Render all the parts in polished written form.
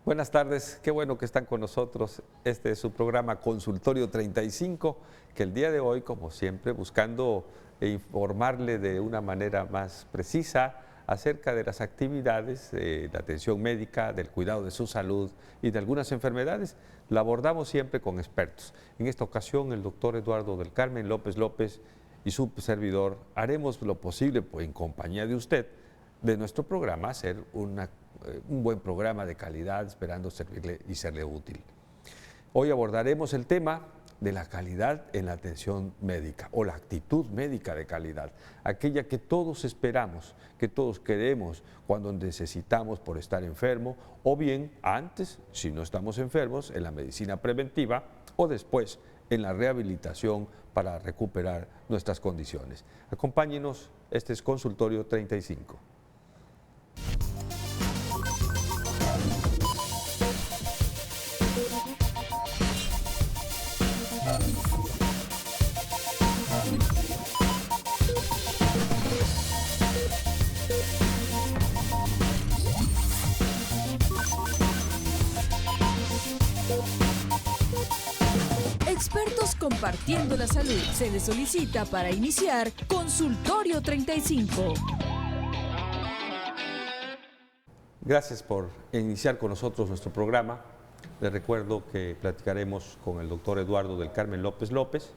Buenas tardes, qué bueno que están con nosotros. Este es su programa Consultorio 35, que el día de hoy, como siempre, buscando informarle de una manera más precisa acerca de las actividades de la atención médica, del cuidado de su salud y de algunas enfermedades, la abordamos siempre con expertos. En esta ocasión, el doctor Eduardo del Carmen López López y su servidor haremos lo posible, pues, en compañía de usted, de nuestro programa, hacer un buen programa de calidad, esperando servirle y serle útil. Hoy abordaremos el tema de la calidad en la atención médica o la actitud médica de calidad, aquella que todos esperamos, que todos queremos cuando necesitamos por estar enfermo o bien antes, si no estamos enfermos, en la medicina preventiva o después en la rehabilitación para recuperar nuestras condiciones. Acompáñenos, este es Consultorio 35. Expertos compartiendo la salud. Se les solicita para iniciar Consultorio 35. Gracias por iniciar con nosotros nuestro programa. Les recuerdo que platicaremos con el doctor Eduardo del Carmen López López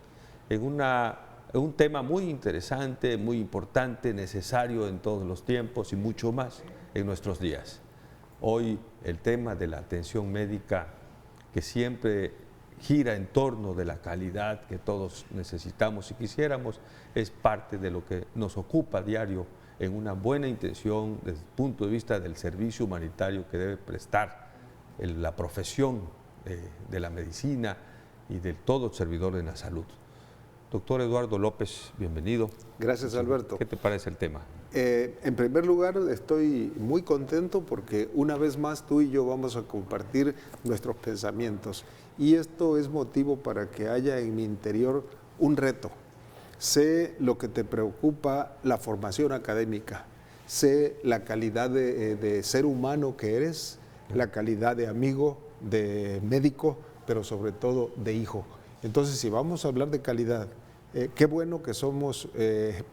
en un tema muy interesante, muy importante, necesario en todos los tiempos y mucho más en nuestros días. Hoy el tema de la atención médica, que siempre gira en torno de la calidad que todos necesitamos y quisiéramos, es parte de lo que nos ocupa a diario en una buena intención desde el punto de vista del servicio humanitario que debe prestar la profesión de la medicina y de todo servidor de la salud. Doctor Eduardo López, bienvenido. Gracias, Alberto. ¿Qué te parece el tema? En primer lugar, estoy muy contento porque una vez más tú y yo vamos a compartir nuestros pensamientos. Y esto es motivo para que haya en mi interior un reto. Sé lo que te preocupa, la formación académica. Sé la calidad de ser humano que eres, la calidad de amigo, de médico, pero sobre todo de hijo. Entonces, si vamos a hablar de calidad, qué bueno que somos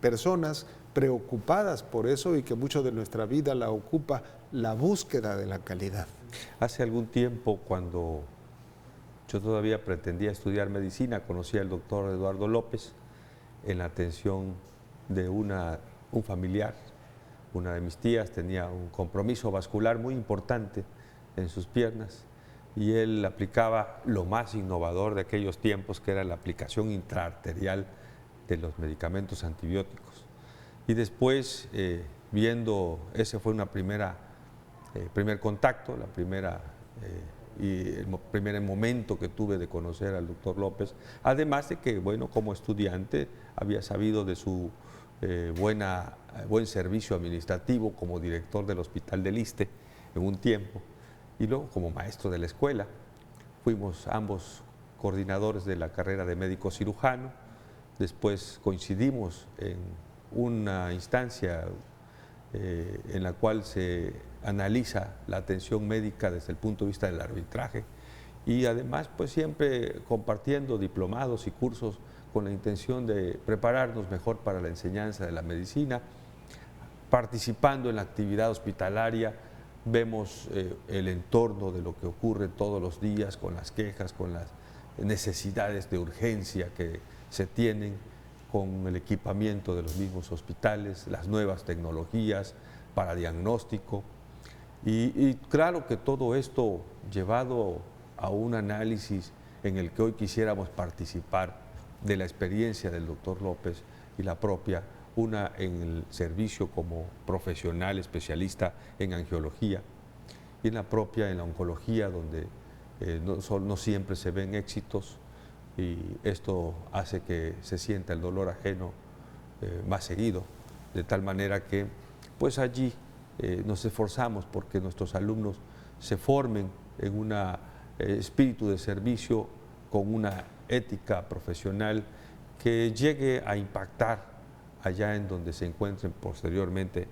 personas preocupadas por eso y que mucho de nuestra vida la ocupa la búsqueda de la calidad. Hace algún tiempo, cuando yo todavía pretendía estudiar medicina, conocí al doctor Eduardo López en la atención de un familiar. Una de mis tías tenía un compromiso vascular muy importante en sus piernas y él aplicaba lo más innovador de aquellos tiempos, que era la aplicación intraarterial de los medicamentos antibióticos. Y después, ese fue primer contacto, el primer momento que tuve de conocer al doctor López, además de que, bueno, como estudiante había sabido de su buen servicio administrativo como director del Hospital del Iste en un tiempo, y luego como maestro de la escuela. Fuimos ambos coordinadores de la carrera de médico cirujano. Después coincidimos en una instancia en la cual se analiza la atención médica desde el punto de vista del arbitraje, y además pues siempre compartiendo diplomados y cursos con la intención de prepararnos mejor para la enseñanza de la medicina, participando en la actividad hospitalaria. Vemos el entorno de lo que ocurre todos los días con las quejas, con las necesidades de urgencia que se tienen, con el equipamiento de los mismos hospitales, las nuevas tecnologías para diagnóstico. Y claro que todo esto llevado a un análisis en el que hoy quisiéramos participar de la experiencia del doctor López y la propia, una en el servicio como profesional especialista en angiología y en la propia en la oncología, donde no siempre se ven éxitos, y esto hace que se sienta el dolor ajeno más seguido, de tal manera que pues allí nos esforzamos porque nuestros alumnos se formen en un espíritu de servicio con una ética profesional que llegue a impactar allá en donde se encuentren posteriormente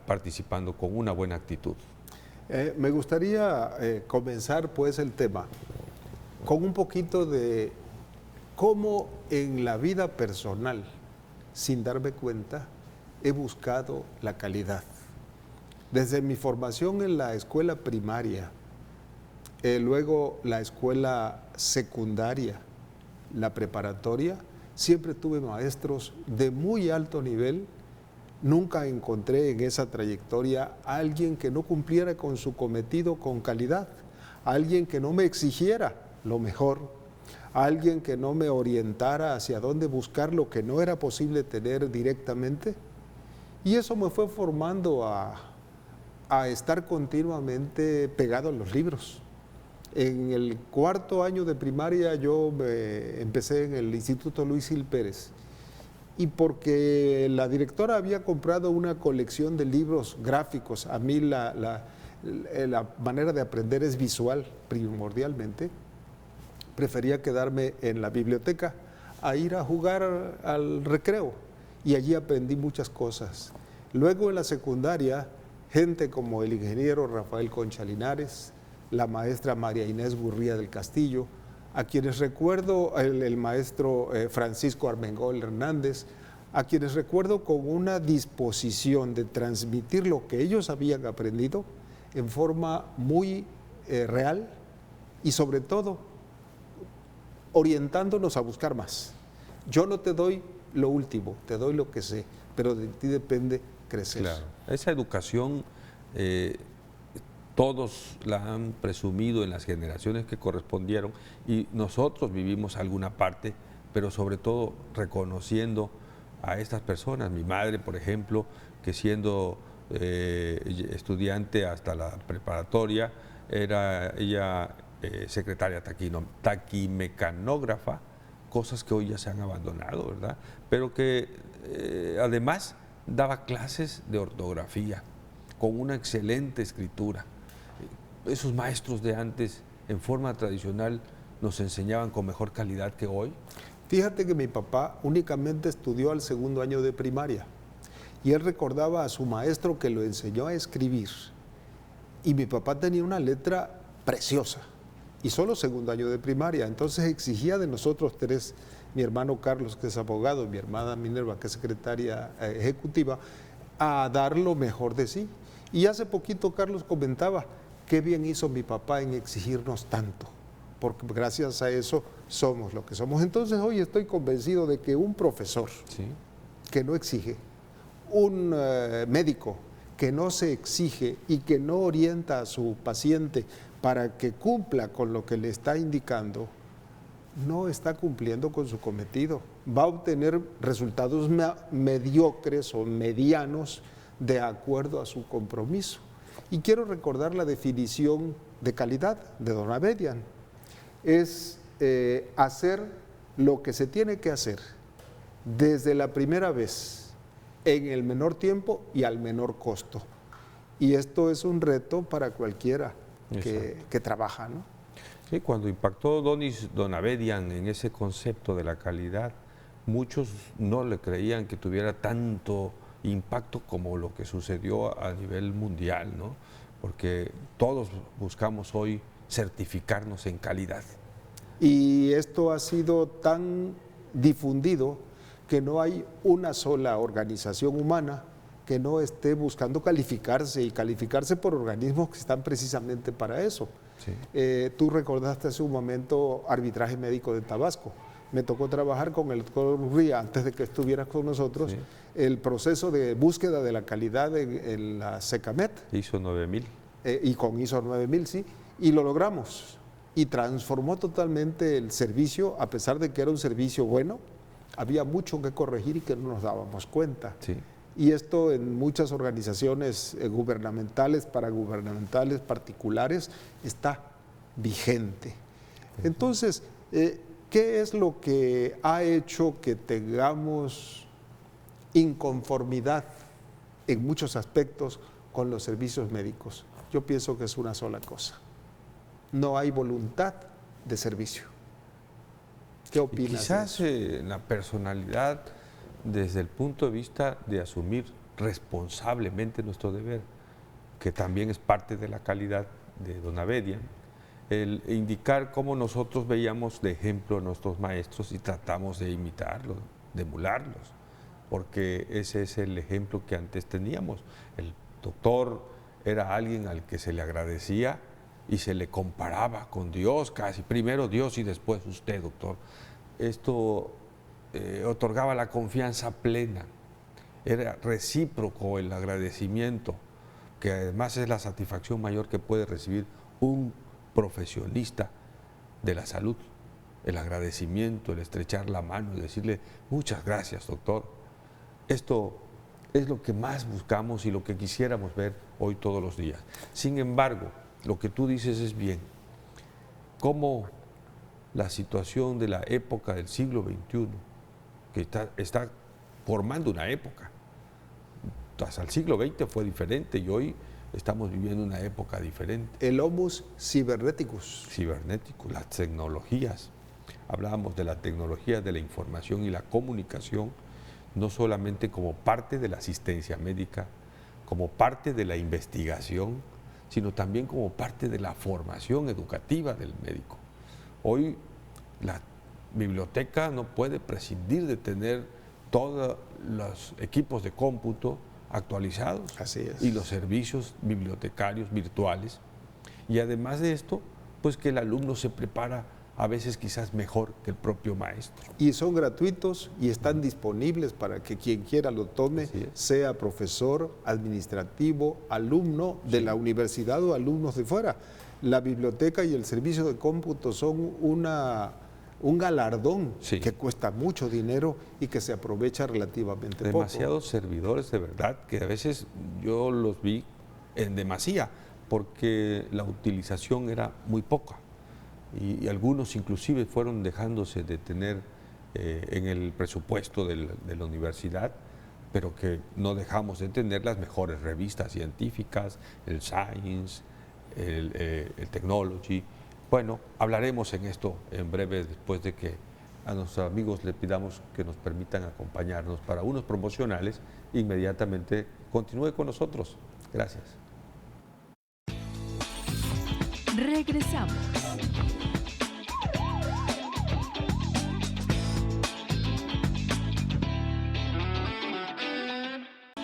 participando con una buena actitud. Me gustaría comenzar pues el tema con un poquito de cómo en la vida personal, sin darme cuenta, he buscado la calidad. Desde mi formación en la escuela primaria, luego la escuela secundaria, la preparatoria, siempre tuve maestros de muy alto nivel. Nunca encontré en esa trayectoria a alguien que no cumpliera con su cometido con calidad, a alguien que no me exigiera lo mejor, a alguien que no me orientara hacia dónde buscar lo que no era posible tener directamente. Y eso me fue formando a estar continuamente pegado a los libros. En el cuarto año de primaria yo empecé en el Instituto Luis Gil Pérez, y porque la directora había comprado una colección de libros gráficos. A mí la manera de aprender es visual primordialmente. Prefería quedarme en la biblioteca a ir a jugar al recreo, y allí aprendí muchas cosas. Luego en la secundaria, gente como el ingeniero Rafael Concha Linares, la maestra María Inés Gurría del Castillo, a quienes recuerdo, el maestro Francisco Armengol Hernández, a quienes recuerdo con una disposición de transmitir lo que ellos habían aprendido en forma muy real, y sobre todo orientándonos a buscar más. Yo no te doy lo último, te doy lo que sé, pero de ti depende crecer. Claro, esa educación todos la han presumido en las generaciones que correspondieron, y nosotros vivimos alguna parte, pero sobre todo reconociendo a estas personas. Mi madre, por ejemplo, que siendo estudiante hasta la preparatoria, era ella secretaria taquimecanógrafa, cosas que hoy ya se han abandonado, ¿verdad? Pero que además daba clases de ortografía con una excelente escritura. Esos maestros de antes, en forma tradicional, nos enseñaban con mejor calidad que hoy. Fíjate que mi papá únicamente estudió al segundo año de primaria, y él recordaba a su maestro que lo enseñó a escribir, y mi papá tenía una letra preciosa, y solo segundo año de primaria. Entonces exigía de nosotros tres, mi hermano Carlos, que es abogado, mi hermana Minerva, que es secretaria ejecutiva, a dar lo mejor de sí. Y hace poquito Carlos comentaba: qué bien hizo mi papá en exigirnos tanto, porque gracias a eso somos lo que somos. Entonces hoy estoy convencido de que un profesor que no exige, un médico que no se exige y que no orienta a su paciente para que cumpla con lo que le está indicando, no está cumpliendo con su cometido. Va a obtener resultados mediocres o medianos de acuerdo a su compromiso. Y quiero recordar la definición de calidad de don Abedian. Es hacer lo que se tiene que hacer desde la primera vez, en el menor tiempo y al menor costo. Y esto es un reto para cualquiera que trabaja, ¿no? Sí, cuando impactó don Abedian en ese concepto de la calidad, muchos no le creían que tuviera tanto impacto como lo que sucedió a nivel mundial, ¿no? Porque todos buscamos hoy certificarnos en calidad. Y esto ha sido tan difundido que no hay una sola organización humana que no esté buscando calificarse, y calificarse por organismos que están precisamente para eso. Sí. Tú recordaste hace un momento Arbitraje Médico de Tabasco. Me tocó trabajar con el doctor Urría, antes de que estuvieras con nosotros, el proceso de búsqueda de la calidad en la SECAMET. ISO 9000. Y con ISO 9000, sí, y lo logramos. Y transformó totalmente el servicio, a pesar de que era un servicio bueno, había mucho que corregir y que no nos dábamos cuenta. Sí. Y esto en muchas organizaciones gubernamentales, paragubernamentales, particulares, está vigente. Entonces, ¿qué es lo que ha hecho que tengamos inconformidad en muchos aspectos con los servicios médicos? Yo pienso que es una sola cosa: no hay voluntad de servicio. ¿Qué opinas? Y quizás la personalidad, desde el punto de vista de asumir responsablemente nuestro deber. que también es parte de la calidad de don Abedian, el indicar cómo nosotros veíamos de ejemplo a nuestros maestros y tratamos de imitarlos, de emularlos, porque ese es el ejemplo que antes teníamos. El doctor era alguien al que se le agradecía y se le comparaba con Dios casi, primero Dios y después usted, doctor. Esto otorgaba la confianza plena, era recíproco el agradecimiento, que además es la satisfacción mayor que puede recibir un profesionista de la salud, el agradecimiento, el estrechar la mano y decirle muchas gracias, doctor. Esto es lo que más buscamos y lo que quisiéramos ver hoy todos los días. Sin embargo, lo que tú dices es bien, cómo la situación de la época del siglo XXI, que está formando una época, hasta el siglo XX fue diferente y hoy estamos viviendo una época diferente. El homus cibernéticus. Cibernéticos, las tecnologías. Hablábamos de la tecnología de la información y la comunicación, no solamente como parte de la asistencia médica, como parte de la investigación, sino también como parte de la formación educativa del médico. Hoy la biblioteca no puede prescindir de tener todos los equipos de cómputo actualizados. Así es. Y los servicios bibliotecarios virtuales. Y además de esto, pues que el alumno se prepara a veces quizás mejor que el propio maestro. Y son gratuitos y están disponibles para que quien quiera lo tome, sea profesor, administrativo, alumno de la universidad o alumnos de fuera. La biblioteca y el servicio de cómputo son un galardón que cuesta mucho dinero y que se aprovecha relativamente poco. Demasiados servidores, de verdad, que a veces yo los vi en demasía, porque la utilización era muy poca. Y algunos inclusive fueron dejándose de tener en el presupuesto de la universidad, pero que no dejamos de tener las mejores revistas científicas, el Science, el Technology. Bueno, hablaremos en esto en breve, después de que a nuestros amigos les pidamos que nos permitan acompañarnos para unos promocionales. Inmediatamente continúe con nosotros. Gracias. Regresamos.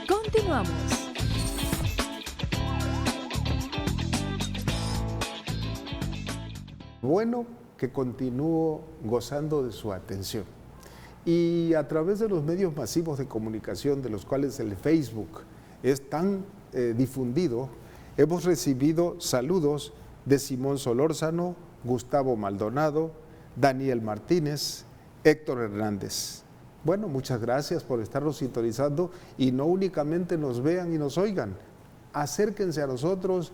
Continuamos. Bueno, que continúo gozando de su atención. Y a través de los medios masivos de comunicación, de los cuales el Facebook es tan difundido, hemos recibido saludos de Simón Solórzano, Gustavo Maldonado, Daniel Martínez, Héctor Hernández. Bueno, muchas gracias por estarnos sintonizando y no únicamente nos vean y nos oigan. Acérquense a nosotros,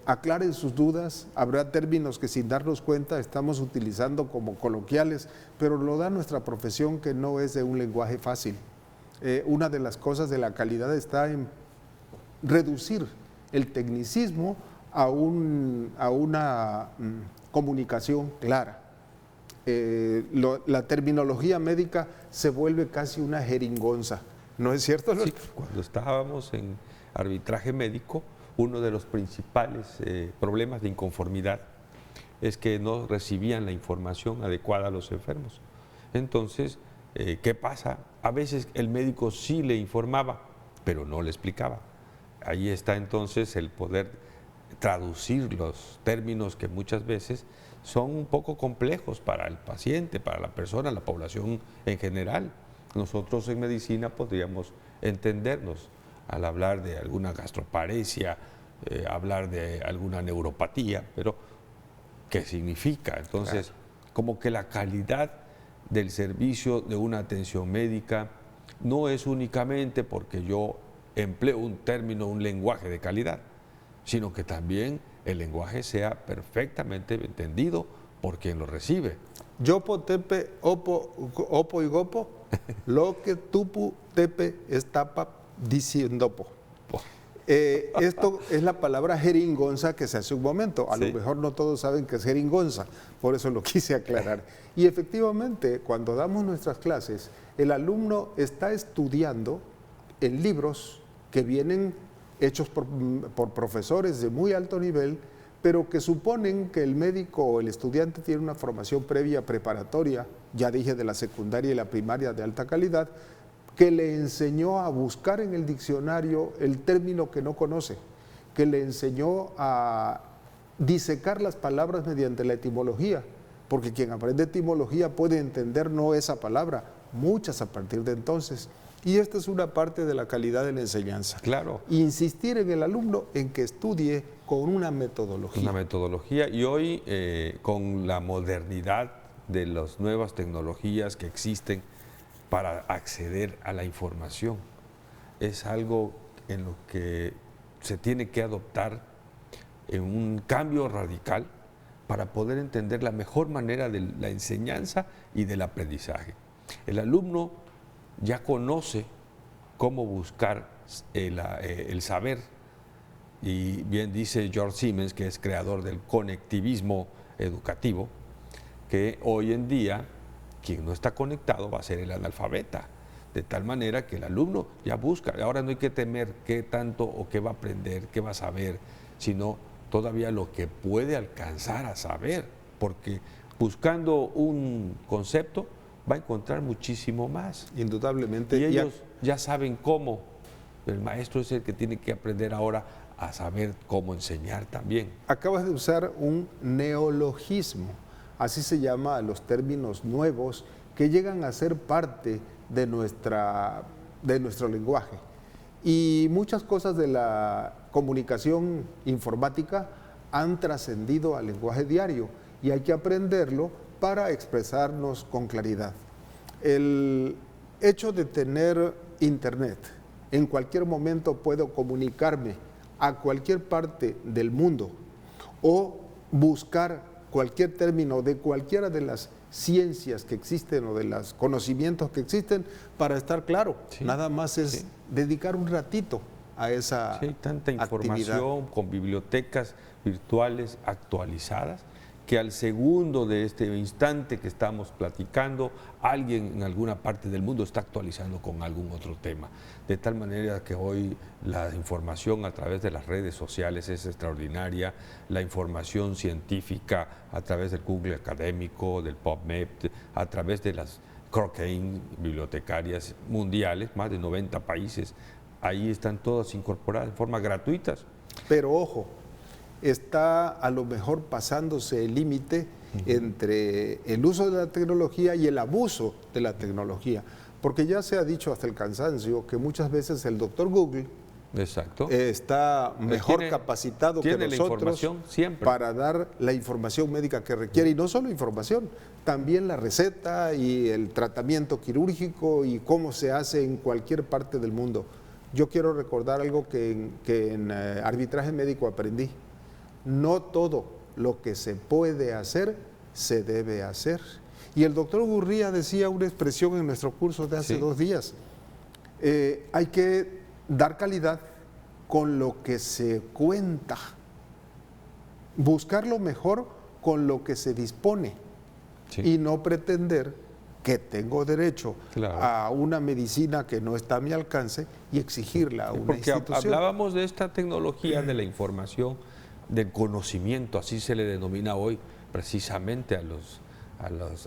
aclaren sus dudas. Habrá términos que sin darnos cuenta estamos utilizando como coloquiales, pero lo da nuestra profesión, que no es de un lenguaje fácil. Una de las cosas de la calidad está en reducir el tecnicismo a una comunicación clara. La terminología médica se vuelve casi una jeringonza, ¿no es cierto, Lord? Sí, cuando estábamos en arbitraje médico, uno de los principales problemas de inconformidad es que no recibían la información adecuada a los enfermos. Entonces, ¿qué pasa? A veces el médico sí le informaba, pero no le explicaba. Ahí está entonces el poder traducir los términos que muchas veces son un poco complejos para el paciente, para la persona, la población en general. Nosotros en medicina podríamos entendernos al hablar de alguna gastroparesia, hablar de alguna neuropatía, pero ¿qué significa? Entonces, como que la calidad del servicio de una atención médica no es únicamente porque yo empleo un término, un lenguaje de calidad, sino que también el lenguaje sea perfectamente entendido por quien lo recibe. Yopo, tepe, opo y gopo, lo que tupu, tepe, estapa, diciendopo. Esto es la palabra jeringonza que se hace un momento. A lo mejor no todos saben que es jeringonza, por eso lo quise aclarar. Y efectivamente, cuando damos nuestras clases, el alumno está estudiando en libros que vienen hechos por profesores de muy alto nivel, pero que suponen que el médico o el estudiante tiene una formación previa preparatoria, ya dije de la secundaria y la primaria de alta calidad, que le enseñó a buscar en el diccionario el término que no conoce, que le enseñó a disecar las palabras mediante la etimología, porque quien aprende etimología puede entender no esa palabra, muchas a partir de entonces. Y esta es una parte de la calidad de la enseñanza. Claro. Insistir en el alumno en que estudie con una metodología. Una metodología, y hoy con la modernidad de las nuevas tecnologías que existen para acceder a la información, es algo en lo que se tiene que adoptar un cambio radical para poder entender la mejor manera de la enseñanza y del aprendizaje. El alumno ya conoce cómo buscar el saber, y bien dice George Siemens, que es creador del conectivismo educativo, que hoy en día quien no está conectado va a ser el analfabeta, de tal manera que el alumno ya busca. Ahora no hay que temer qué tanto o qué va a aprender, qué va a saber, sino todavía lo que puede alcanzar a saber, porque buscando un concepto va a encontrar muchísimo más. Indudablemente. Y ellos ya saben cómo. El maestro es el que tiene que aprender ahora a saber cómo enseñar también. Acabas de usar un neologismo, así se llama a los términos nuevos que llegan a ser parte de nuestro lenguaje. Y muchas cosas de la comunicación informática han trascendido al lenguaje diario y hay que aprenderlo para expresarnos con claridad. El hecho de tener internet, en cualquier momento puedo comunicarme a cualquier parte del mundo o buscar cualquier término de cualquiera de las ciencias que existen o de los conocimientos que existen para estar claro. Sí, nada más es dedicar un ratito a esa tanta información actividad. Con bibliotecas virtuales actualizadas, que al segundo de este instante que estamos platicando, alguien en alguna parte del mundo está actualizando con algún otro tema. De tal manera que hoy la información a través de las redes sociales es extraordinaria, la información científica a través del Google académico, del PubMed, a través de las Cochrane bibliotecarias mundiales, más de 90 países, ahí están todas incorporadas de forma gratuita. Pero ojo, está a lo mejor pasándose el límite entre el uso de la tecnología y el abuso de la tecnología, porque ya se ha dicho hasta el cansancio que muchas veces el doctor Google está mejor capacitado que nosotros para dar la información médica que requiere, y no solo información, también la receta y el tratamiento quirúrgico y cómo se hace en cualquier parte del mundo. Yo quiero recordar algo que en arbitraje médico aprendí. No todo lo que se puede hacer, se debe hacer. Y el doctor Gurría decía una expresión en nuestro curso de hace 2 días. Hay que dar calidad con lo que se cuenta. Buscar lo mejor con lo que se dispone. Y no pretender que tengo derecho a una medicina que no está a mi alcance y exigirla a una institución. Porque hablábamos de esta tecnología de la información, del conocimiento, así se le denomina hoy precisamente a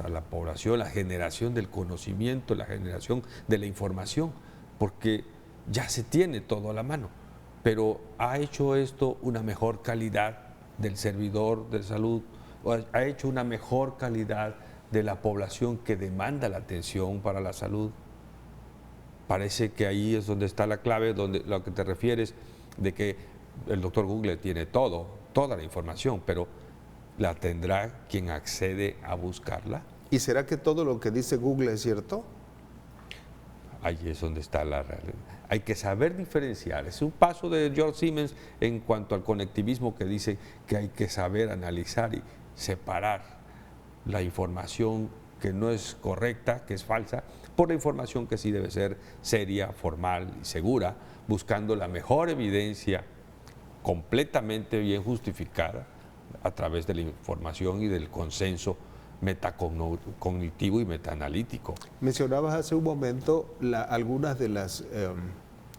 la población, la generación del conocimiento, la generación de la información, porque ya se tiene todo a la mano, pero ha hecho esto una mejor calidad del servidor de salud, ha hecho una mejor calidad de la población que demanda la atención para la salud. Parece que ahí es donde está la clave, donde lo que te refieres, de que el doctor Google tiene toda la información, pero ¿la tendrá quien accede a buscarla? ¿Y será que todo lo que dice Google es cierto? Ahí es donde está la realidad. Hay que saber diferenciar. Es un paso de George Siemens en cuanto al conectivismo, que dice que hay que saber analizar y separar la información que no es correcta, que es falsa, por la información que sí debe ser seria, formal y segura, buscando la mejor evidencia completamente bien justificada a través de la información y del consenso metacognitivo y metaanalítico. Mencionabas hace un momento algunas de las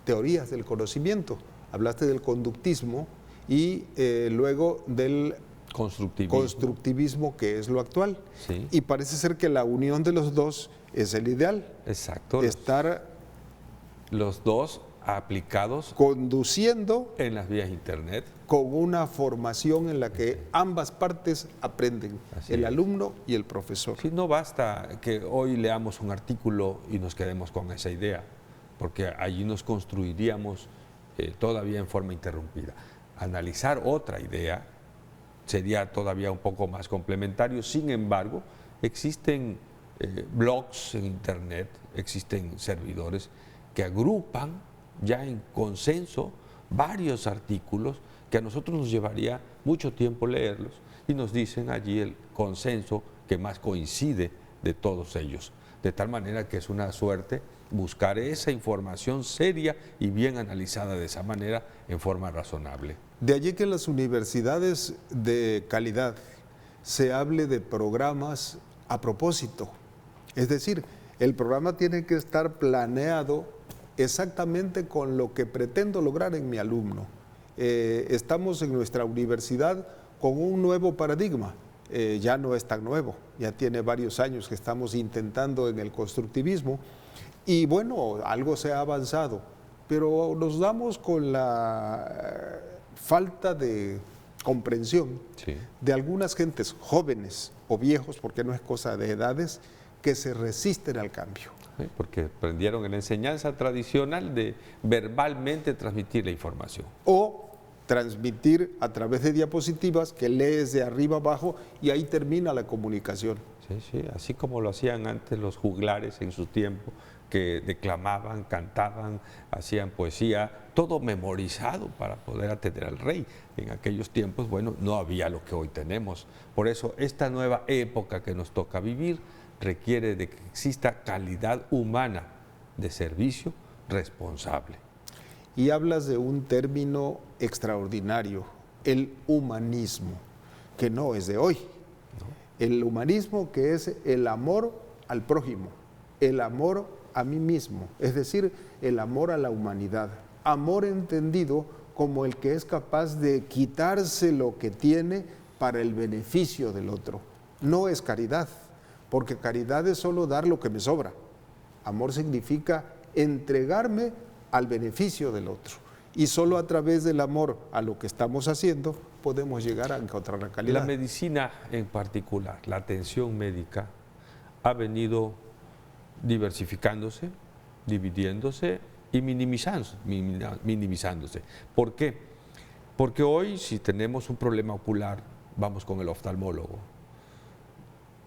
teorías del conocimiento. hablaste del conductismo y luego del constructivismo, que es lo actual. Sí. Y parece ser que la unión de los dos es el ideal. Exacto. Estar los dos aplicados conduciendo en las vías internet. Con una formación en la que ambas partes aprenden, el alumno y el profesor. Sí, no basta que hoy leamos un artículo y nos quedemos con esa idea, porque allí nos construiríamos todavía en forma interrumpida. Analizar otra idea sería todavía un poco más complementario. Sin embargo, existen blogs en internet, existen servidores que agrupan ya en consenso varios artículos que a nosotros nos llevaría mucho tiempo leerlos, y nos dicen allí el consenso que más coincide de todos ellos. De tal manera que es una suerte buscar esa información seria y bien analizada de esa manera en forma razonable. De allí que en las universidades de calidad se hable de programas a propósito. Es decir, el programa tiene que estar planeado exactamente con lo que pretendo lograr en mi alumno. Estamos en nuestra universidad con un nuevo paradigma. Ya no es tan nuevo, ya tiene varios años que estamos intentando en el constructivismo y bueno, algo se ha avanzado, pero nos damos con la falta de comprensión de algunas gentes jóvenes o viejos, porque no es cosa de edades, que se resisten al cambio. Porque aprendieron en la enseñanza tradicional de verbalmente transmitir la información. O transmitir a través de diapositivas que lees de arriba abajo y ahí termina la comunicación. Sí, así como lo hacían antes los juglares en su tiempo, que declamaban, cantaban, hacían poesía, todo memorizado para poder atender al rey. En aquellos tiempos, bueno, no había lo que hoy tenemos. Por eso, esta nueva época que nos toca vivir requiere de que exista calidad humana de servicio responsable. Y hablas de un término extraordinario, el humanismo, que no es de hoy. El humanismo, que es el amor al prójimo, el amor a mí mismo, es decir, el amor a la humanidad. Amor entendido como el que es capaz de quitarse lo que tiene para el beneficio del otro. No es caridad, porque caridad es solo dar lo que me sobra. Amor significa entregarme al beneficio del otro. Y solo a través del amor a lo que estamos haciendo podemos llegar a encontrar la calidad. La medicina en particular, la atención médica, ha venido diversificándose, dividiéndose y minimizándose. ¿Por qué? Porque hoy, si tenemos un problema ocular, vamos con el oftalmólogo.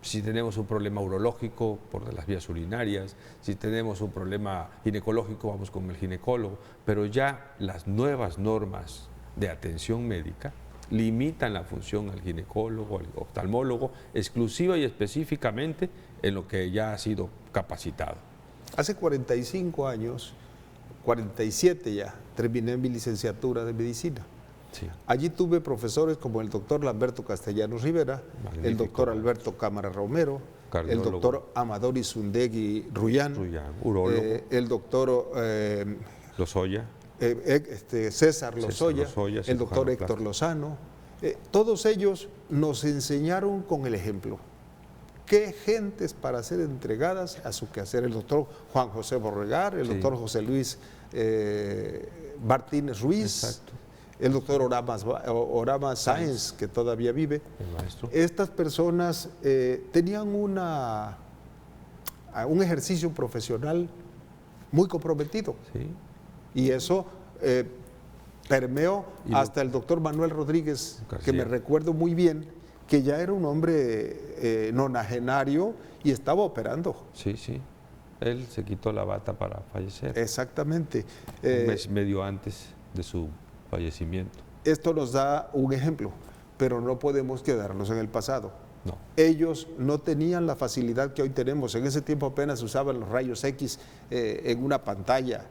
Si tenemos un problema urológico por las vías urinarias, si tenemos un problema ginecológico, vamos con el ginecólogo. Pero ya las nuevas normas de atención médica limitan la función al ginecólogo, al oftalmólogo, exclusiva y específicamente en lo que ya ha sido capacitado. Hace 45 años, 47 ya, terminé mi licenciatura de medicina. Sí. Allí tuve profesores como el doctor Lamberto Castellanos Rivera, Magnífico. El doctor Alberto Cámara Romero, el doctor Amador Izundegui Rullán, urólogo, el doctor Lozoya, César Lozoya, el doctor Héctor Lozano. Todos ellos nos enseñaron con el ejemplo. Qué gentes para ser entregadas a su quehacer. El doctor Juan José Borregar, el doctor José Luis Martínez Ruiz. Exacto. El doctor Orama Sáenz, que todavía vive. El maestro. Estas personas tenían un ejercicio profesional muy comprometido. Sí. Y eso permeó hasta el doctor Manuel Rodríguez, García, que me recuerdo muy bien, que ya era un hombre nonagenario y estaba operando. Sí. Él se quitó la bata para fallecer. Exactamente. Un mes y medio antes de su fallecimiento. Esto nos da un ejemplo, pero no podemos quedarnos en el pasado. No. Ellos no tenían la facilidad que hoy tenemos. En ese tiempo apenas usaban los rayos X en una pantalla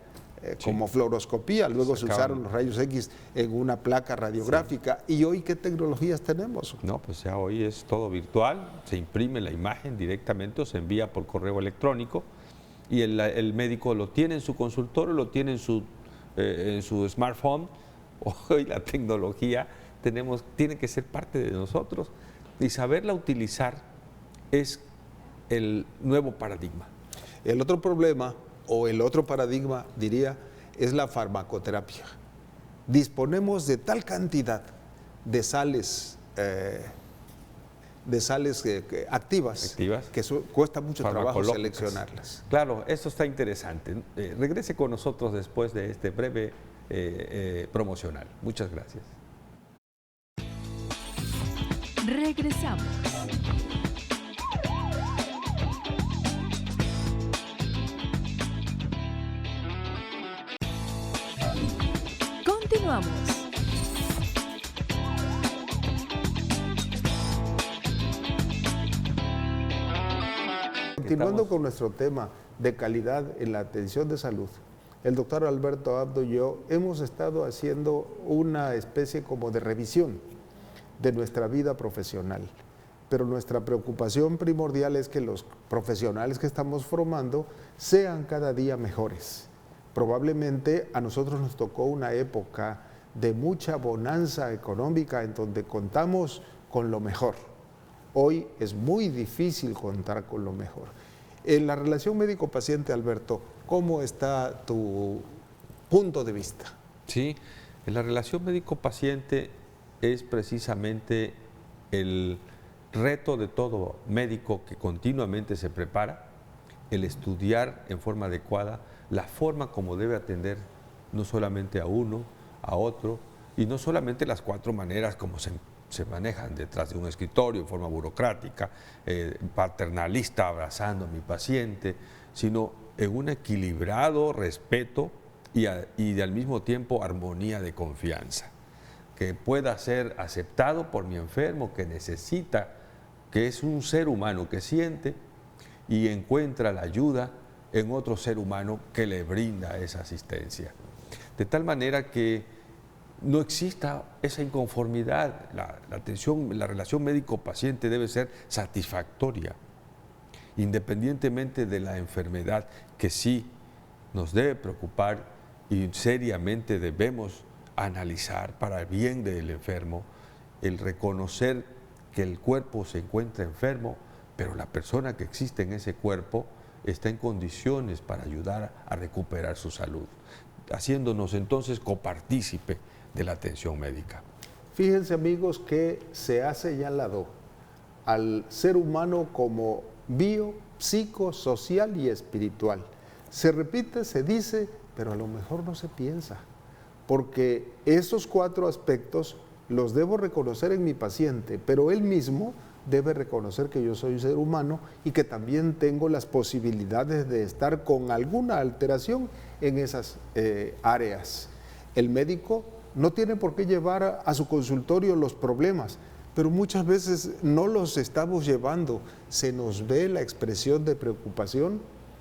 como fluoroscopía, luego se usaron los rayos X en una placa radiográfica. ¿Y hoy qué tecnologías tenemos? No, pues ya hoy es todo virtual, se imprime la imagen directamente o se envía por correo electrónico y el médico lo tiene en su consultorio, lo tiene en su smartphone Hoy la tecnología tiene que ser parte de nosotros y saberla utilizar es el nuevo paradigma. El otro problema o el otro paradigma, diría, es la farmacoterapia. Disponemos de tal cantidad de sales activas que cuesta mucho trabajo seleccionarlas. Claro, eso está interesante. Regrese con nosotros después de este breve promocional. Muchas gracias. Regresamos. Continuamos. Continuando con nuestro tema de calidad en la atención de salud, el doctor Alberto Abdo y yo hemos estado haciendo una especie como de revisión de nuestra vida profesional, pero nuestra preocupación primordial es que los profesionales que estamos formando sean cada día mejores. Probablemente a nosotros nos tocó una época de mucha bonanza económica en donde contamos con lo mejor. Hoy es muy difícil contar con lo mejor. En la relación médico-paciente, Alberto, ¿cómo está tu punto de vista? Sí, en la relación médico-paciente es precisamente el reto de todo médico que continuamente se prepara, el estudiar en forma adecuada la forma como debe atender no solamente a uno, a otro, y no solamente las 4 maneras como se manejan detrás de un escritorio en forma burocrática, paternalista, abrazando a mi paciente, sino en un equilibrado respeto y al mismo tiempo armonía de confianza, que pueda ser aceptado por mi enfermo, que necesita, que es un ser humano que siente y encuentra la ayuda en otro ser humano que le brinda esa asistencia. De tal manera que no exista esa inconformidad. La relación médico-paciente debe ser satisfactoria, independientemente de la enfermedad, que sí nos debe preocupar y seriamente debemos analizar para el bien del enfermo, el reconocer que el cuerpo se encuentra enfermo, pero la persona que existe en ese cuerpo está en condiciones para ayudar a recuperar su salud, haciéndonos entonces copartícipe de la atención médica. Fíjense, amigos, que se ha señalado al ser humano como bio, psico, social y espiritual. Se repite, se dice, pero a lo mejor no se piensa, porque esos 4 aspectos los debo reconocer en mi paciente, pero él mismo debe reconocer que yo soy un ser humano y que también tengo las posibilidades de estar con alguna alteración en esas áreas. El médico no tiene por qué llevar a su consultorio los problemas, pero muchas veces no los estamos llevando. Se nos ve la expresión de preocupación,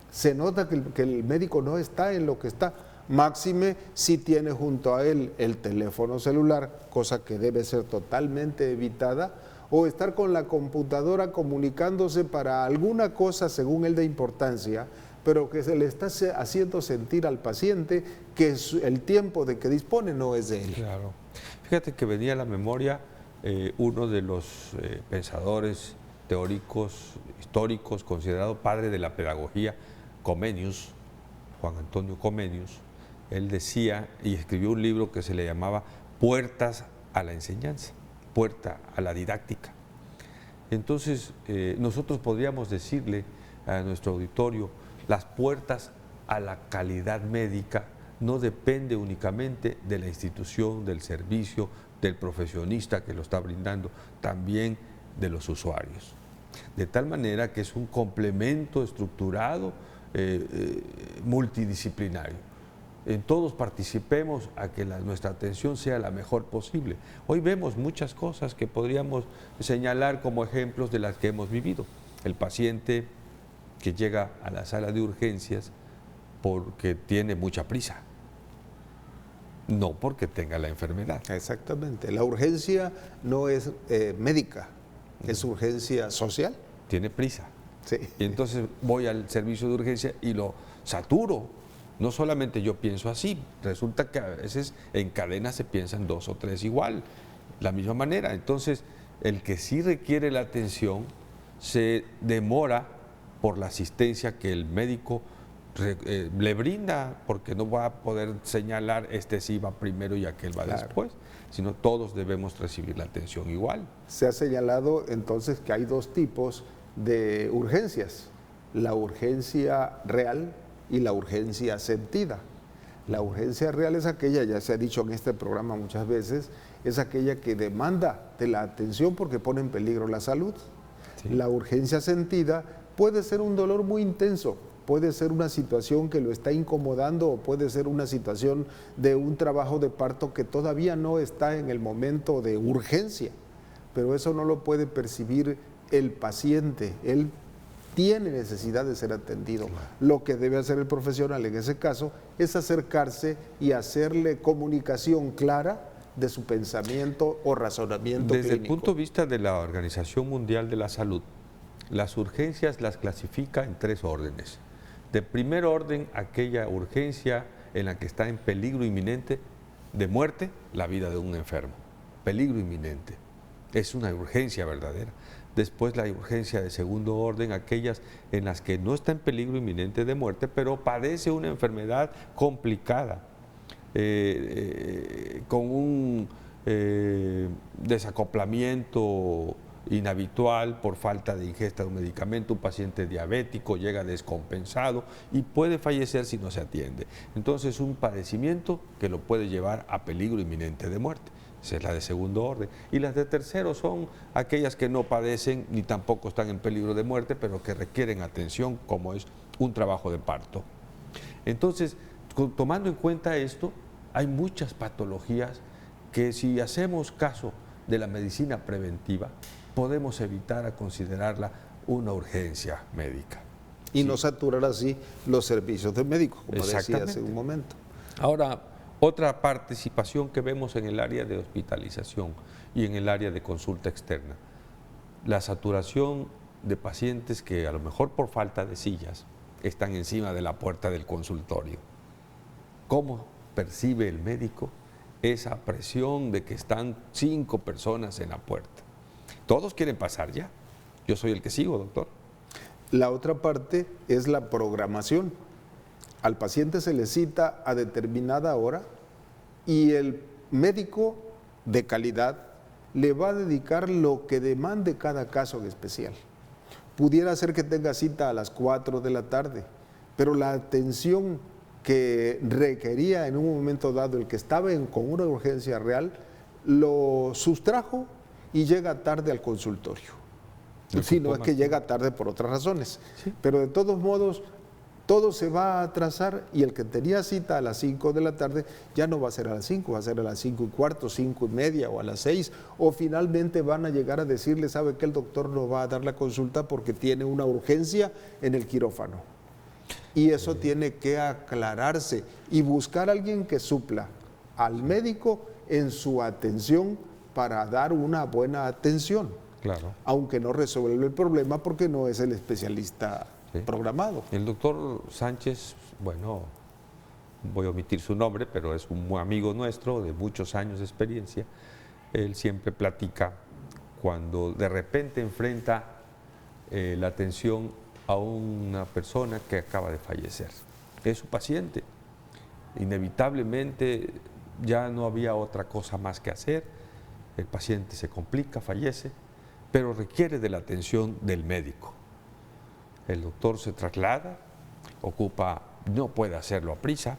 se nota que el médico no está en lo que está. Máxime si tiene junto a él el teléfono celular, cosa que debe ser totalmente evitada, o estar con la computadora comunicándose para alguna cosa según él de importancia, pero que se le está haciendo sentir al paciente que el tiempo de que dispone no es de él. Claro. Fíjate que venía a la memoria uno de los pensadores teóricos, históricos, considerado padre de la pedagogía, Comenius, Juan Antonio Comenius. Él decía y escribió un libro que se le llamaba Puertas a la enseñanza, puerta a la didáctica. Entonces, nosotros podríamos decirle a nuestro auditorio, las puertas a la calidad médica no depende únicamente de la institución, del servicio, del profesionista que lo está brindando, también de los usuarios. De tal manera que es un complemento estructurado, multidisciplinario. En todos participemos a que nuestra atención sea la mejor posible. Hoy vemos muchas cosas que podríamos señalar como ejemplos de las que hemos vivido. El paciente que llega a la sala de urgencias porque tiene mucha prisa, no porque tenga la enfermedad. Exactamente. La urgencia no es médica, es urgencia social. Tiene prisa. Sí. Y entonces voy al servicio de urgencia y lo saturo no solamente yo pienso así, resulta que a veces en cadena se piensan 2 o 3 igual, la misma manera. Entonces, el que sí requiere la atención se demora por la asistencia que el médico le brinda, porque no va a poder señalar este sí va primero y aquel va después, sino todos debemos recibir la atención igual. Se ha señalado entonces que hay 2 tipos de urgencias, la urgencia real y la urgencia sentida. La urgencia real es aquella, ya se ha dicho en este programa muchas veces, es aquella que demanda de la atención porque pone en peligro la salud. Sí. La urgencia sentida puede ser un dolor muy intenso, puede ser una situación que lo está incomodando o puede ser una situación de un trabajo de parto que todavía no está en el momento de urgencia, pero eso no lo puede percibir el paciente, él tiene necesidad de ser atendido. Lo que debe hacer el profesional en ese caso es acercarse y hacerle comunicación clara de su pensamiento o razonamiento Desde clínico. el punto de vista de la Organización Mundial de la Salud, las urgencias las clasifica en 3 órdenes. De primer orden, aquella urgencia en la que está en peligro inminente de muerte la vida de un enfermo. Peligro inminente. Es una urgencia verdadera. Después la urgencia de segundo orden, aquellas en las que no está en peligro inminente de muerte, pero padece una enfermedad complicada, con un desacoplamiento inhabitual por falta de ingesta de un medicamento, un paciente diabético llega descompensado y puede fallecer si no se atiende. Entonces, un padecimiento que lo puede llevar a peligro inminente de muerte. Esa es la de segundo orden. Y las de tercero son aquellas que no padecen ni tampoco están en peligro de muerte, pero que requieren atención, como es un trabajo de parto. Entonces, tomando en cuenta esto, hay muchas patologías que si hacemos caso de la medicina preventiva, podemos evitar a considerarla una urgencia médica. Y sí, no saturar así los servicios de médicos, como decía hace un momento. Ahora, otra participación que vemos en el área de hospitalización y en el área de consulta externa, la saturación de pacientes que a lo mejor por falta de sillas están encima de la puerta del consultorio. ¿Cómo percibe el médico esa presión de que están 5 personas en la puerta? Todos quieren pasar ya. Yo soy el que sigo, doctor. La otra parte es la programación. Al paciente se le cita a determinada hora y el médico de calidad le va a dedicar lo que demande cada caso en especial. Pudiera ser que tenga cita a las 4 de la tarde, pero la atención que requería en un momento dado el que estaba con una urgencia real, lo sustrajo y llega tarde al consultorio. Sí, no es que llega tarde por otras razones, ¿sí? Pero de todos modos, todo se va a atrasar y el que tenía cita a las 5 de la tarde ya no va a ser a las 5, va a ser a las 5:15, 5:30 o a las 6, o finalmente van a llegar a decirle, sabe que el doctor no va a dar la consulta porque tiene una urgencia en el quirófano. Y eso tiene que aclararse y buscar a alguien que supla al médico en su atención para dar una buena atención. Claro. Aunque no resuelve el problema porque no es el especialista programado. El doctor Sánchez, bueno, voy a omitir su nombre, pero es un amigo nuestro de muchos años de experiencia. Él siempre platica cuando de repente enfrenta la atención a una persona que acaba de fallecer. Es su paciente. Inevitablemente ya no había otra cosa más que hacer. El paciente se complica, fallece, pero requiere de la atención del médico. El doctor se traslada, no puede hacerlo a prisa,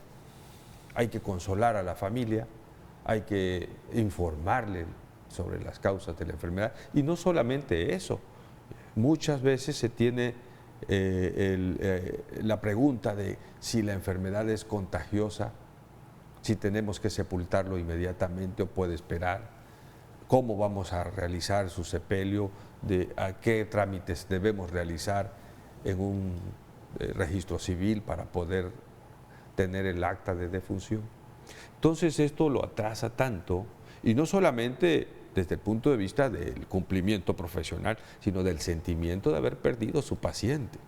hay que consolar a la familia, hay que informarle sobre las causas de la enfermedad. Y no solamente eso, muchas veces se tiene la pregunta de si la enfermedad es contagiosa, si tenemos que sepultarlo inmediatamente o puede esperar, cómo vamos a realizar su sepelio, a qué trámites debemos realizar en un registro civil para poder tener el acta de defunción. Entonces esto lo atrasa tanto, y no solamente desde el punto de vista del cumplimiento profesional, sino del sentimiento de haber perdido su paciente.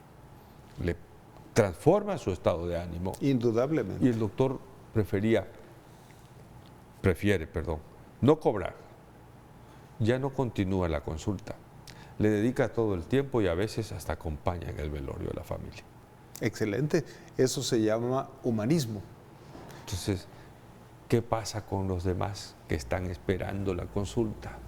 Le transforma su estado de ánimo. Indudablemente. Y el doctor prefiere, no cobrar. Ya no continúa la consulta. Le dedica todo el tiempo y a veces hasta acompaña en el velorio de la familia. Excelente. Eso se llama humanismo. Entonces, ¿qué pasa con los demás que están esperando la consulta?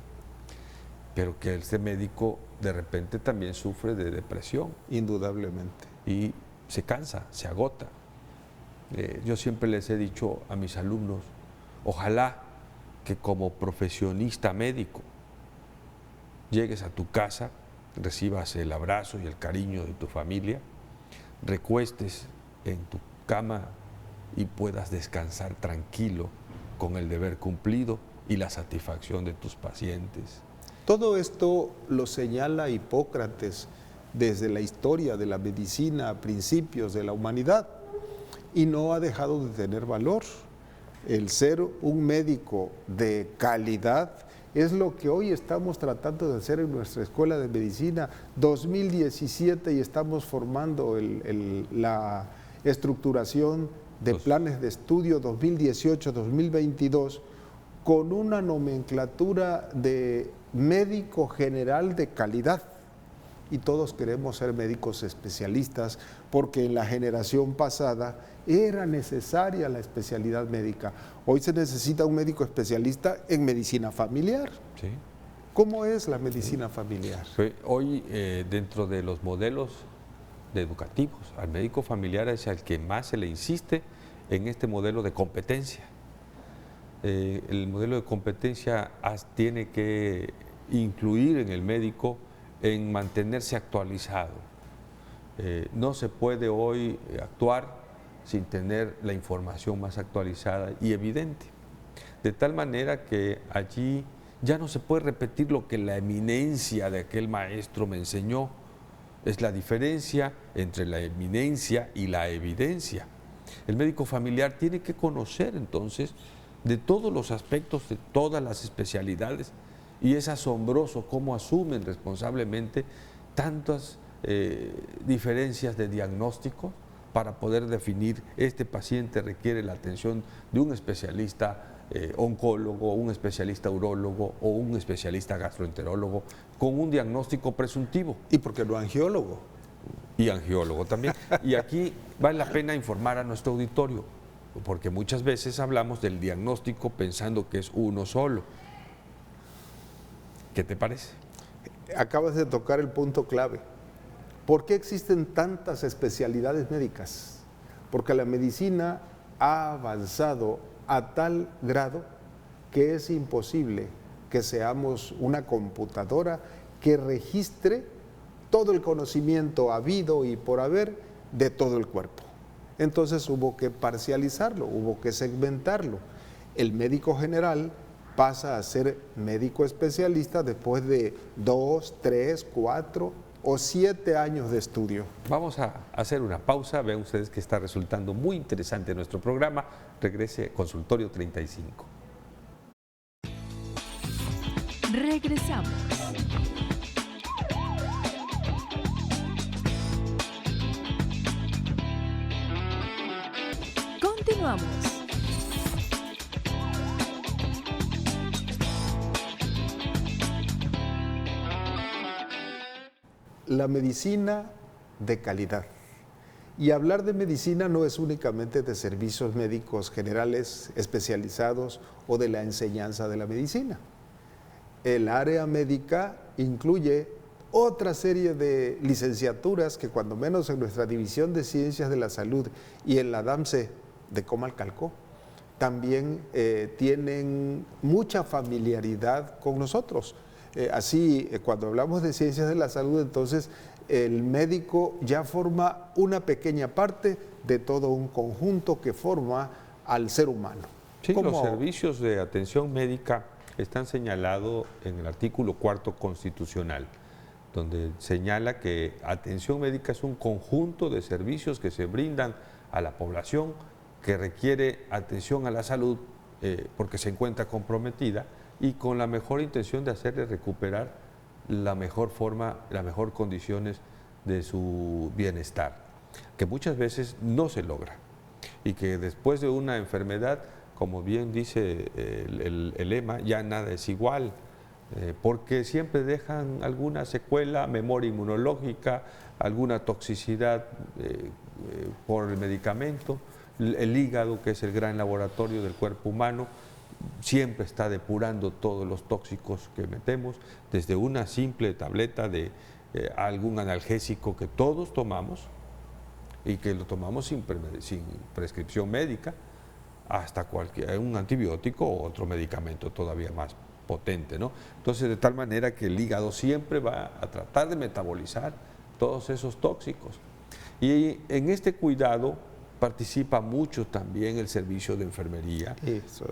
Pero que este médico de repente también sufre de depresión. Indudablemente. Y se cansa, se agota. Yo siempre les he dicho a mis alumnos, ojalá que como profesionista médico llegues a tu casa, recibas el abrazo y el cariño de tu familia, recuestes en tu cama y puedas descansar tranquilo con el deber cumplido y la satisfacción de tus pacientes. Todo esto lo señala Hipócrates desde la historia de la medicina a principios de la humanidad y no ha dejado de tener valor. El ser un médico de calidad es lo que hoy estamos tratando de hacer en nuestra Escuela de Medicina 2017 y estamos formando la estructuración de planes de estudio 2018-2022 con una nomenclatura de médico general de calidad. Y todos queremos ser médicos especialistas porque en la generación pasada era necesaria la especialidad médica. Hoy se necesita un médico especialista en medicina familiar. Sí. ¿Cómo es la medicina familiar? Hoy, dentro de los modelos educativos, al médico familiar es al que más se le insiste en este modelo de competencia. El modelo de competencia tiene que incluir en el médico en mantenerse actualizado. No se puede hoy actuar sin tener la información más actualizada y evidente. De tal manera que allí ya no se puede repetir lo que la eminencia de aquel maestro me enseñó. Es la diferencia entre la eminencia y la evidencia. El médico familiar tiene que conocer entonces de todos los aspectos, de todas las especialidades, y es asombroso cómo asumen responsablemente tantas diferencias de diagnóstico para poder definir este paciente requiere la atención de un especialista oncólogo, un especialista urólogo o un especialista gastroenterólogo con un diagnóstico presuntivo. ¿Y por qué no angiólogo? Y angiólogo también. Y aquí vale la pena informar a nuestro auditorio, porque muchas veces hablamos del diagnóstico pensando que es uno solo. ¿Qué te parece? Acabas de tocar el punto clave. ¿Por qué existen tantas especialidades médicas? Porque la medicina ha avanzado a tal grado que es imposible que seamos una computadora que registre todo el conocimiento habido y por haber de todo el cuerpo. Entonces hubo que parcializarlo, hubo que segmentarlo. El médico general pasa a ser médico especialista después de 2, 3, 4 o 7 años de estudio. Vamos a hacer una pausa. Vean ustedes que está resultando muy interesante nuestro programa. Regrese Consultorio 35. Regresamos. Continuamos. La medicina de calidad. Y hablar de medicina no es únicamente de servicios médicos generales especializados o de la enseñanza de la medicina. El área médica incluye otra serie de licenciaturas que cuando menos en nuestra División de Ciencias de la Salud y en la DAMSE de Comalcalco también tienen mucha familiaridad con nosotros. Así, cuando hablamos de ciencias de la salud, entonces el médico ya forma una pequeña parte de todo un conjunto que forma al ser humano. Sí, los servicios de atención médica están señalados en el artículo 4 constitucional, donde señala que atención médica es un conjunto de servicios que se brindan a la población que requiere atención a la salud porque se encuentra comprometida y con la mejor intención de hacerle recuperar la mejor forma, las mejores condiciones de su bienestar. que muchas veces no se logra y que después de una enfermedad, como bien dice el lema, ya nada es igual, porque siempre dejan alguna secuela, memoria inmunológica, alguna toxicidad por el medicamento. El hígado, que es el gran laboratorio del cuerpo humano, siempre está depurando todos los tóxicos que metemos, desde una simple tableta de algún analgésico que todos tomamos y que lo tomamos sin prescripción médica, hasta un antibiótico o otro medicamento todavía más potente, ¿no? Entonces, de tal manera que el hígado siempre va a tratar de metabolizar todos esos tóxicos. Y en este cuidado participa mucho también el servicio de enfermería,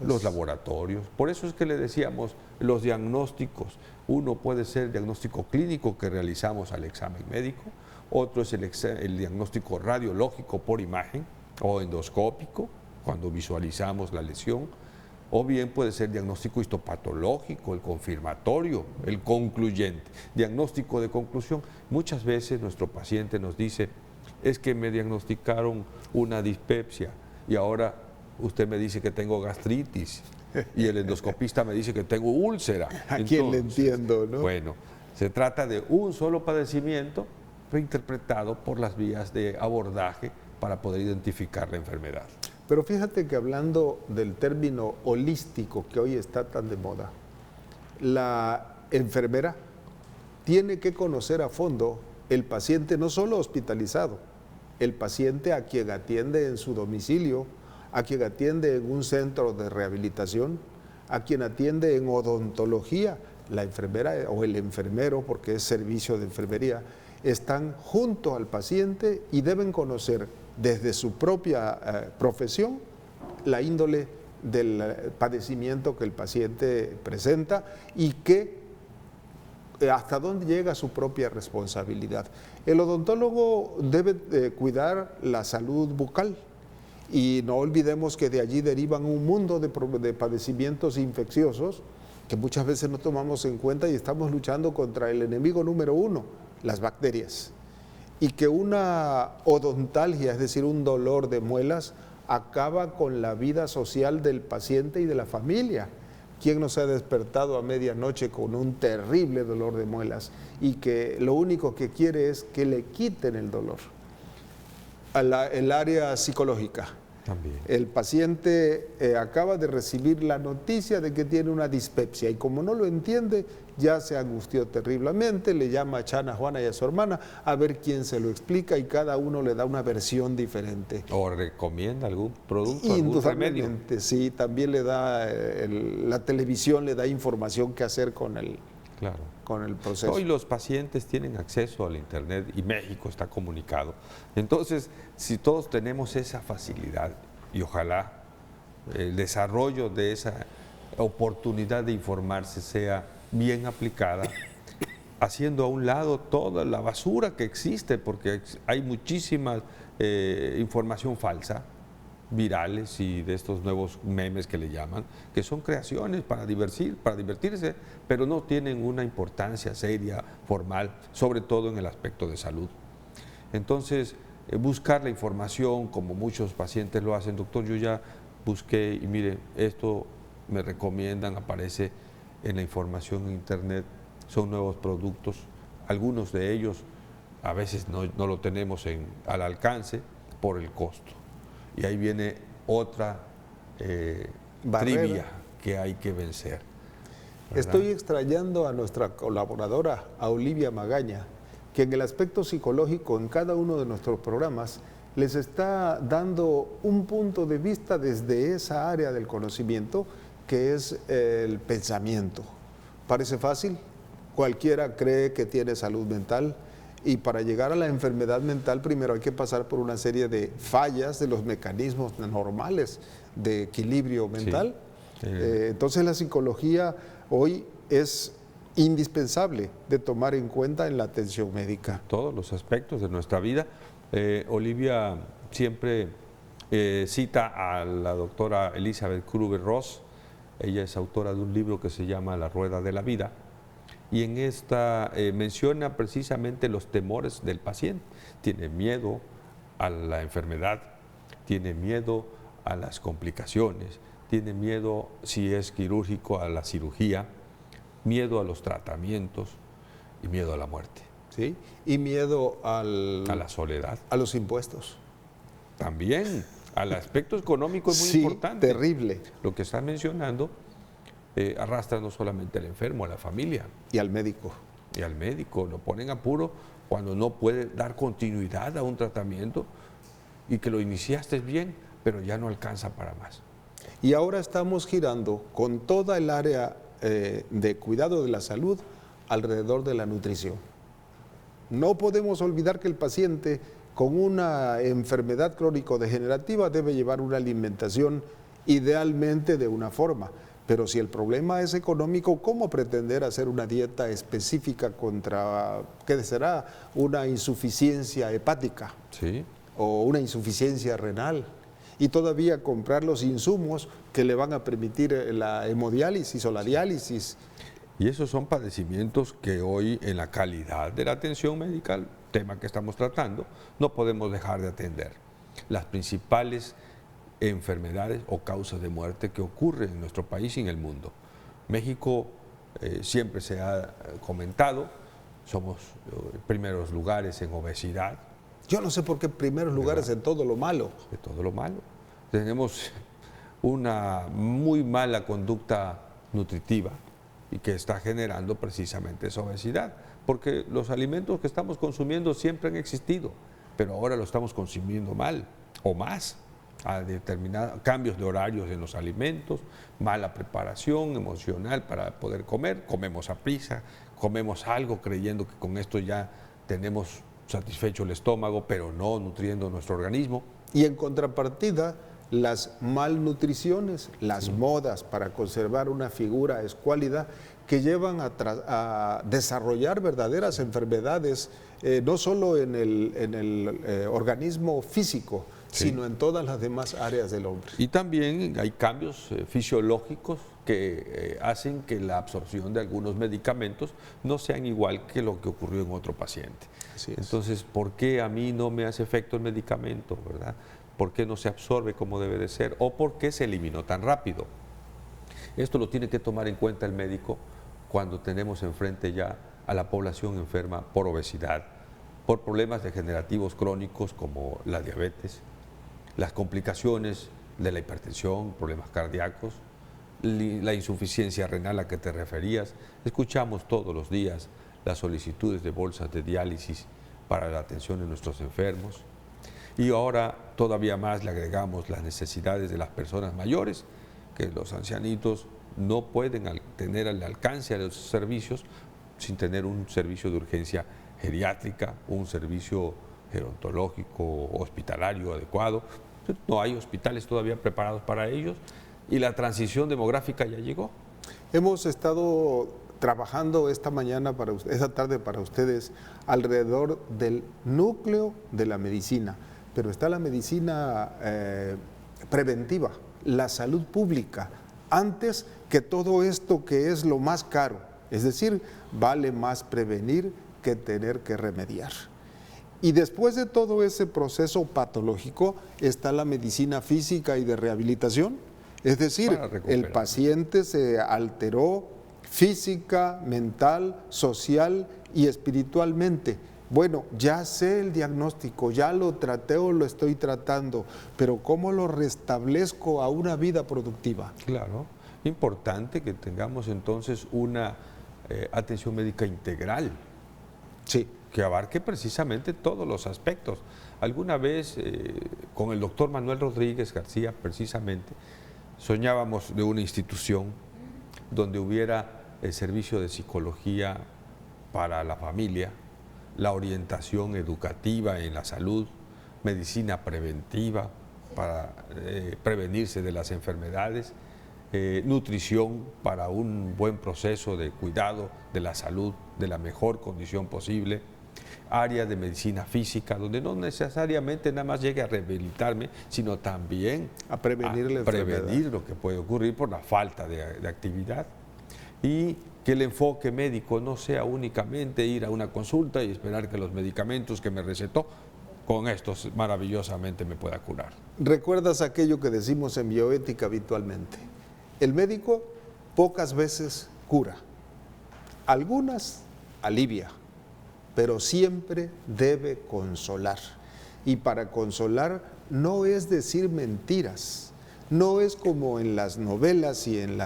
los laboratorios. Por eso es que le decíamos los diagnósticos. Uno puede ser el diagnóstico clínico que realizamos al examen médico, otro es el diagnóstico radiológico por imagen o endoscópico, cuando visualizamos la lesión, o bien puede ser diagnóstico histopatológico, el confirmatorio, el concluyente, diagnóstico de conclusión. Muchas veces nuestro paciente nos dice: es que me diagnosticaron una dispepsia y ahora usted me dice que tengo gastritis y el endoscopista me dice que tengo úlcera. ¿A quién le entiendo, no? Bueno, se trata de un solo padecimiento reinterpretado por las vías de abordaje para poder identificar la enfermedad. Pero fíjate que hablando del término holístico que hoy está tan de moda, la enfermera tiene que conocer a fondo el paciente no solo hospitalizado, el paciente a quien atiende en su domicilio, a quien atiende en un centro de rehabilitación, a quien atiende en odontología. La enfermera o el enfermero, porque es servicio de enfermería, están junto al paciente y deben conocer desde su propia profesión la índole del padecimiento que el paciente presenta y hasta dónde llega su propia responsabilidad. El odontólogo debe cuidar la salud bucal y no olvidemos que de allí derivan un mundo de padecimientos infecciosos que muchas veces no tomamos en cuenta y estamos luchando contra el enemigo número uno, las bacterias. Y que una odontalgia, es decir, un dolor de muelas, acaba con la vida social del paciente y de la familia. ¿Quién nos ha despertado a medianoche con un terrible dolor de muelas y que lo único que quiere es que le quiten el dolor? El área psicológica. También. El paciente acaba de recibir la noticia de que tiene una dispepsia y como no lo entiende, ya se angustió terriblemente, le llama a Chana, Juana y a su hermana a ver quién se lo explica y cada uno le da una versión diferente. ¿O recomienda algún producto, algún remedio? Sí, también le da, la televisión le da información que hacer con el proceso. Hoy los pacientes tienen acceso al internet y México está comunicado. Entonces, si todos tenemos esa facilidad y ojalá el desarrollo de esa oportunidad de informarse sea bien aplicada, haciendo a un lado toda la basura que existe, porque hay muchísima información falsa, virales y de estos nuevos memes que le llaman, que son creaciones para divertirse, pero no tienen una importancia seria, formal, sobre todo en el aspecto de salud. Entonces, buscar la información, como muchos pacientes lo hacen: doctor, yo ya busqué y mire, esto me recomiendan, aparece en la información en internet, son nuevos productos, algunos de ellos a veces no lo tenemos al alcance por el costo. Y ahí viene otra trivia que hay que vencer, ¿verdad? Estoy extrañando a nuestra colaboradora, a Olivia Magaña, que en el aspecto psicológico, en cada uno de nuestros programas, les está dando un punto de vista desde esa área del conocimiento que es el pensamiento. Parece fácil, cualquiera cree que tiene salud mental y para llegar a la enfermedad mental primero hay que pasar por una serie de fallas de los mecanismos normales de equilibrio mental. Sí. Entonces la psicología hoy es indispensable de tomar en cuenta en la atención médica. Todos los aspectos de nuestra vida. Olivia siempre cita a la doctora Elizabeth Kübler-Ross. Ella es autora de un libro que se llama La Rueda de la Vida, y en esta menciona precisamente los temores del paciente. Tiene miedo a la enfermedad, tiene miedo a las complicaciones, tiene miedo, si es quirúrgico, a la cirugía, miedo a los tratamientos y miedo a la muerte. ¿Sí? Y miedo A la soledad. a los impuestos. También, al aspecto económico es muy Sí, importante. terrible. Lo que estás mencionando arrastra no solamente al enfermo, a la familia Y al médico. y al médico. Lo ponen a apuro cuando no puede dar continuidad a un tratamiento y que lo iniciaste bien, pero ya no alcanza para más. Y ahora estamos girando con toda el área de cuidado de la salud alrededor de la nutrición. No podemos olvidar que el paciente con una enfermedad crónico-degenerativa debe llevar una alimentación idealmente de una forma. Pero si el problema es económico, ¿cómo pretender hacer una dieta específica contra, qué será, una insuficiencia hepática? Sí. O una insuficiencia renal, y todavía comprar los insumos que le van a permitir la hemodiálisis o la diálisis. Y esos son padecimientos que hoy en la calidad de la atención médica, tema que estamos tratando, no podemos dejar de atender. Las principales enfermedades o causas de muerte que ocurren en nuestro país y en el mundo. México siempre se ha comentado, somos primeros lugares en obesidad. Yo no sé por qué primeros lugares en todo lo malo. De todo lo malo. Tenemos una muy mala conducta nutritiva y que está generando precisamente esa obesidad, porque los alimentos que estamos consumiendo siempre han existido, pero ahora lo estamos consumiendo mal o más, a determinados cambios de horarios en los alimentos, mala preparación emocional para poder comer, comemos a prisa, comemos algo creyendo que con esto ya tenemos satisfecho el estómago, pero no nutriendo nuestro organismo. Y en contrapartida, las malnutriciones, las modas para conservar una figura escuálida que llevan a desarrollar verdaderas enfermedades, no solo en el organismo físico, Sí. sino en todas las demás áreas del hombre. Y también hay cambios fisiológicos que hacen que la absorción de algunos medicamentos no sean igual que lo que ocurrió en otro paciente. Así es. Entonces, ¿por qué a mí no me hace efecto el medicamento, verdad? ¿Por qué no se absorbe como debe de ser? ¿O por qué se eliminó tan rápido? Esto lo tiene que tomar en cuenta el médico cuando tenemos enfrente ya a la población enferma por obesidad, por problemas degenerativos crónicos como la diabetes, las complicaciones de la hipertensión, problemas cardíacos, la insuficiencia renal a que te referías. Escuchamos todos los días las solicitudes de bolsas de diálisis para la atención de nuestros enfermos. Y ahora todavía más le agregamos las necesidades de las personas mayores, que los ancianitos no pueden tener al alcance de los servicios sin tener un servicio de urgencia geriátrica, un servicio gerontológico, hospitalario adecuado. No hay hospitales todavía preparados para ellos y la transición demográfica ya llegó. Hemos estado trabajando esta tarde para ustedes alrededor del núcleo de la medicina, pero está la medicina preventiva, la salud pública, antes que todo esto que es lo más caro, es decir, vale más prevenir que tener que remediar. Y después de todo ese proceso patológico está la medicina física y de rehabilitación, es decir, el paciente se alteró física, mental, social y espiritualmente. Bueno, ya sé el diagnóstico, ya lo traté o lo estoy tratando, pero ¿cómo lo restablezco a una vida productiva? Claro, importante que tengamos entonces una atención médica integral. Sí. Que abarque precisamente todos los aspectos. Alguna vez con el doctor Manuel Rodríguez García precisamente soñábamos de una institución donde hubiera el servicio de psicología para la familia, la orientación educativa en la salud, medicina preventiva para prevenirse de las enfermedades, nutrición para un buen proceso de cuidado de la salud de la mejor condición posible, área de medicina física, donde no necesariamente nada más llegue a rehabilitarme, sino también a prevenir lo que puede ocurrir por la falta de actividad. Y que el enfoque médico no sea únicamente ir a una consulta y esperar que los medicamentos que me recetó con esto maravillosamente me pueda curar. ¿Recuerdas aquello que decimos en bioética habitualmente? El médico pocas veces cura, algunas alivia, pero siempre debe consolar. Y para consolar no es decir mentiras, no es como en las novelas y en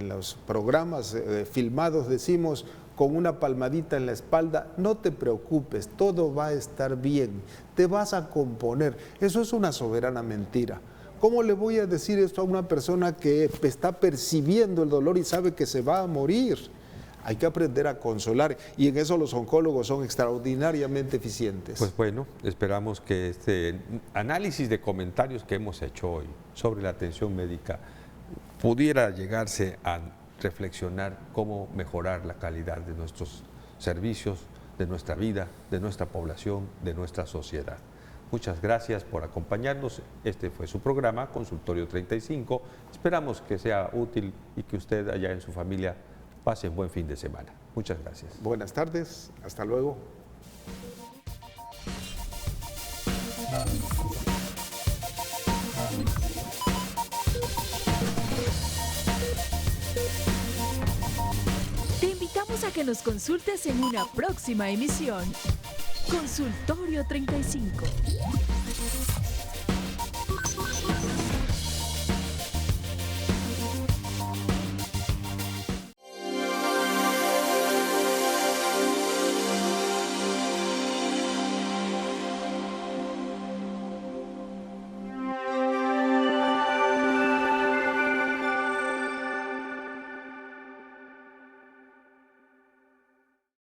los programas filmados decimos con una palmadita en la espalda, no te preocupes, todo va a estar bien, te vas a componer. Eso es una soberana mentira. ¿Cómo le voy a decir esto a una persona que está percibiendo el dolor y sabe que se va a morir? Hay que aprender a consolar y en eso los oncólogos son extraordinariamente eficientes. Pues bueno, esperamos que este análisis de comentarios que hemos hecho hoy sobre la atención médica pudiera llegarse a reflexionar cómo mejorar la calidad de nuestros servicios, de nuestra vida, de nuestra población, de nuestra sociedad. Muchas gracias por acompañarnos. Este fue su programa, Consultorio 35. Esperamos que sea útil y que usted allá en su familia pase un buen fin de semana. Muchas gracias. Buenas tardes, hasta luego. Te invitamos a que nos consultes en una próxima emisión. Consultorio 35.